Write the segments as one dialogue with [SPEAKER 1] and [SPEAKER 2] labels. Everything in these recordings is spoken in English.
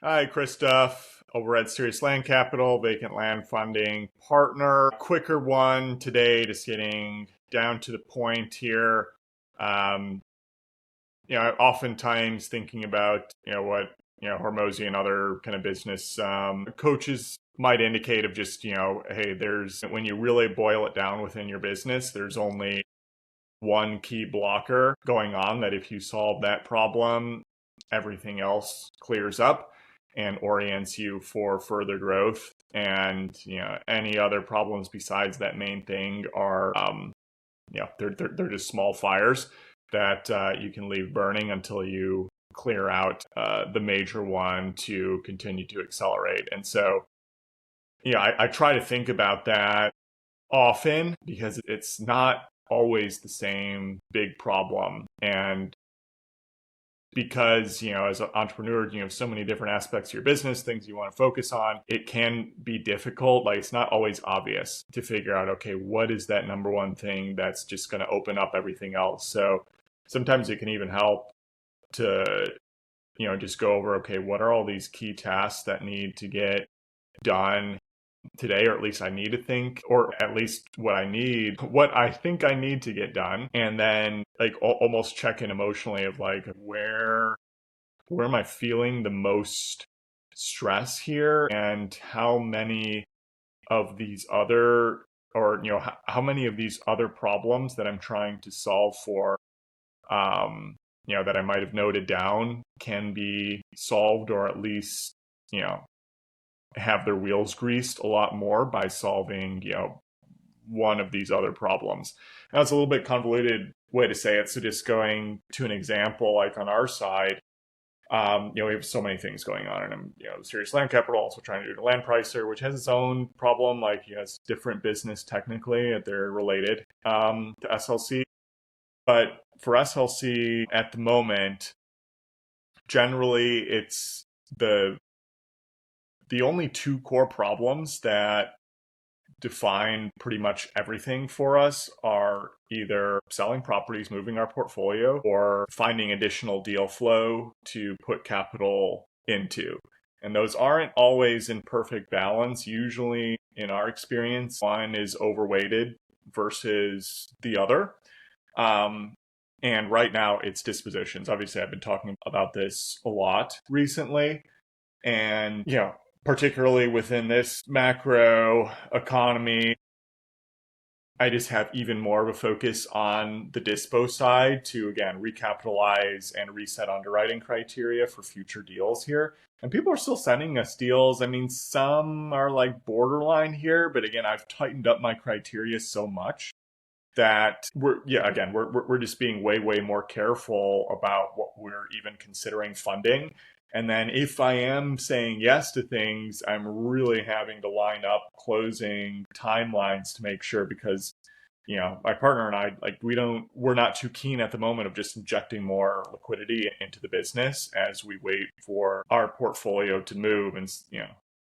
[SPEAKER 1] Hi, Chris Duff, over at Sirius Land Capital, vacant land funding partner. Quicker one today, just getting down to the point here. Um, Oftentimes thinking about, what, Hormozy and other kind of business coaches might indicate of just, hey, when you really boil it down within your business, there's only one key blocker going on that if you solve that problem, everything else clears up and orients you for further growth. And any other problems besides that main thing are they're just small fires that you can leave burning until you clear out the major one to continue to accelerate. And so I try to think about that often because it's not always the same big problem. And because, as an entrepreneur, you have so many different aspects of your business, things you want to focus on, it can be difficult. Like, it's not always obvious to figure out, okay, what is that number one thing that's just going to open up everything else? So sometimes it can even help to, just go over, okay, what are all these key tasks that need to get done today, or at least I need to think, or at least what I think I need to get done. And then like almost check in emotionally of like, where am I feeling the most stress here, and how many of these other, or, how many of these other problems that I'm trying to solve for, that I might have noted down can be solved, or at least, have their wheels greased a lot more by solving, one of these other problems. Now, it's a little bit convoluted way to say it. So just going to an example, like on our side, we have so many things going on, and I'm, Sirius Land Capital also trying to do the land pricer, which has its own problem. Like, it's different business technically, they're related to SLC. But for SLC at the moment, generally it's the only two core problems that define pretty much everything for us are either selling properties, moving our portfolio, or finding additional deal flow to put capital into. And those aren't always in perfect balance. Usually, in our experience, one is overweighted versus the other. And right now, it's dispositions. Obviously, I've been talking about this a lot recently. And, particularly within this macro economy, I just have even more of a focus on the dispo side to, again, recapitalize and reset underwriting criteria for future deals here. And people are still sending us deals. I mean, some are like borderline here, but again, I've tightened up my criteria so much that we're just being way more careful about what we're even considering funding. And then if I am saying yes to things, I'm really having to line up closing timelines to make sure, because my partner and I, like, we're not too keen at the moment of just injecting more liquidity into the business as we wait for our portfolio to move. And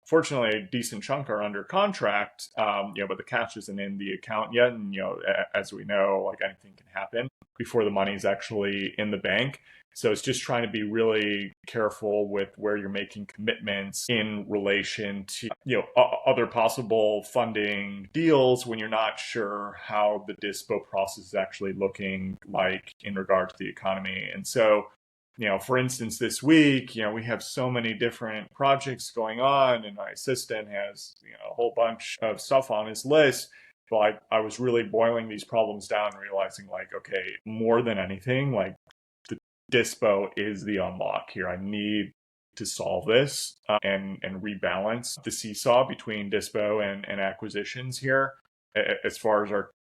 [SPEAKER 1] fortunately, a decent chunk are under contract, but the cash isn't in the account yet. And, as we know, like, anything can happen before the money is actually in the bank. So it's just trying to be really careful with where you're making commitments in relation to, other possible funding deals when you're not sure how the dispo process is actually looking like in regard to the economy. And so, for instance, this week, we have so many different projects going on, and my assistant has, a whole bunch of stuff on his list. But I was really boiling these problems down, realizing, like, okay, more than anything, like, the dispo is the unlock here. I need to solve this and rebalance the seesaw between dispo and acquisitions here, as far as our,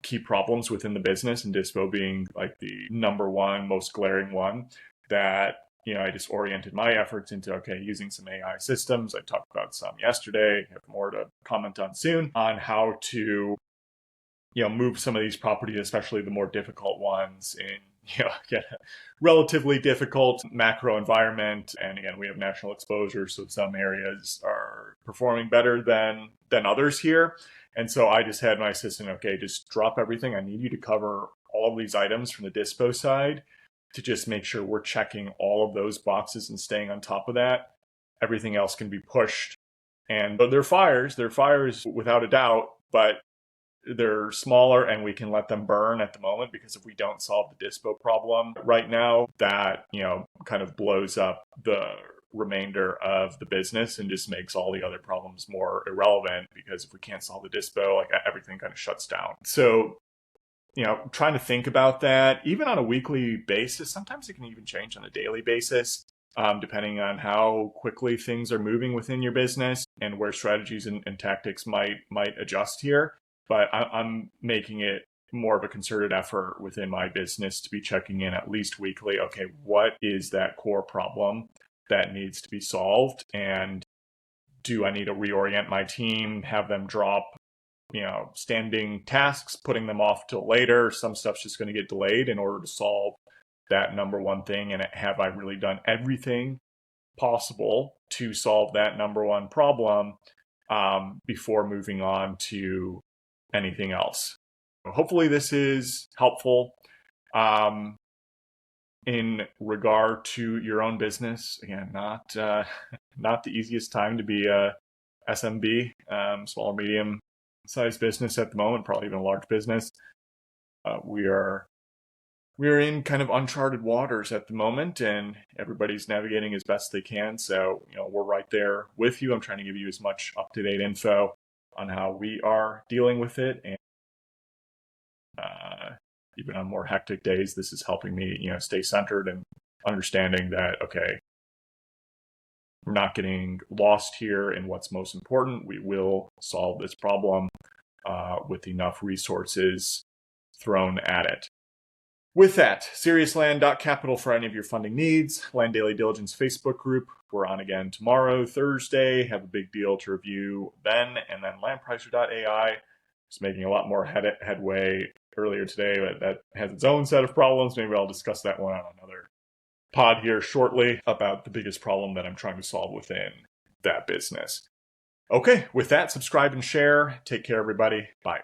[SPEAKER 1] key problems within the business, and dispo being like the number one most glaring one that, I just oriented my efforts into, okay, using some AI systems. I talked about some yesterday, I have more to comment on soon, on how to, move some of these properties, especially the more difficult ones, in again, relatively difficult macro environment. And again, we have national exposure, so some areas are performing better than others here. And so I just had my assistant, okay, just drop everything. I need you to cover all of these items from the dispo side to just make sure we're checking all of those boxes and staying on top of that. everything else can be pushed. And they're fires without a doubt, but they're smaller and we can let them burn at the moment, because if we don't solve the dispo problem right now, that, kind of blows up the remainder of the business and just makes all the other problems more irrelevant, because if we can't solve the dispo, like everything kind of shuts down. So, trying to think about that, even on a weekly basis, sometimes it can even change on a daily basis, depending on how quickly things are moving within your business and where strategies and tactics might adjust here. But I'm making it more of a concerted effort within my business to be checking in at least weekly. Okay, what is that core problem that needs to be solved? And do I need to reorient my team, have them drop, standing tasks, putting them off till later? Some stuff's just going to get delayed in order to solve that number one thing. And have I really done everything possible to solve that number one problem before moving on to anything else? Hopefully this is helpful in regard to your own business. Again, not the easiest time to be a SMB, small or medium sized business at the moment, probably even a large business. We are in kind of uncharted waters at the moment, and everybody's navigating as best they can. So, we're right there with you. I'm trying to give you as much up-to-date info on how we are dealing with it. And even on more hectic days, this is helping me, stay centered and understanding that, okay, we're not getting lost here in what's most important. We will solve this problem with enough resources thrown at it. With that, Sirius Land Capital for any of your funding needs. Land Daily Diligence Facebook group. We're on again tomorrow, Thursday. Have a big deal to review then. And then landpricer.ai is making a lot more headway earlier today, but that has its own set of problems. Maybe I'll discuss that one on another pod here shortly, about the biggest problem that I'm trying to solve within that business. Okay, with that, subscribe and share. Take care, everybody. Bye.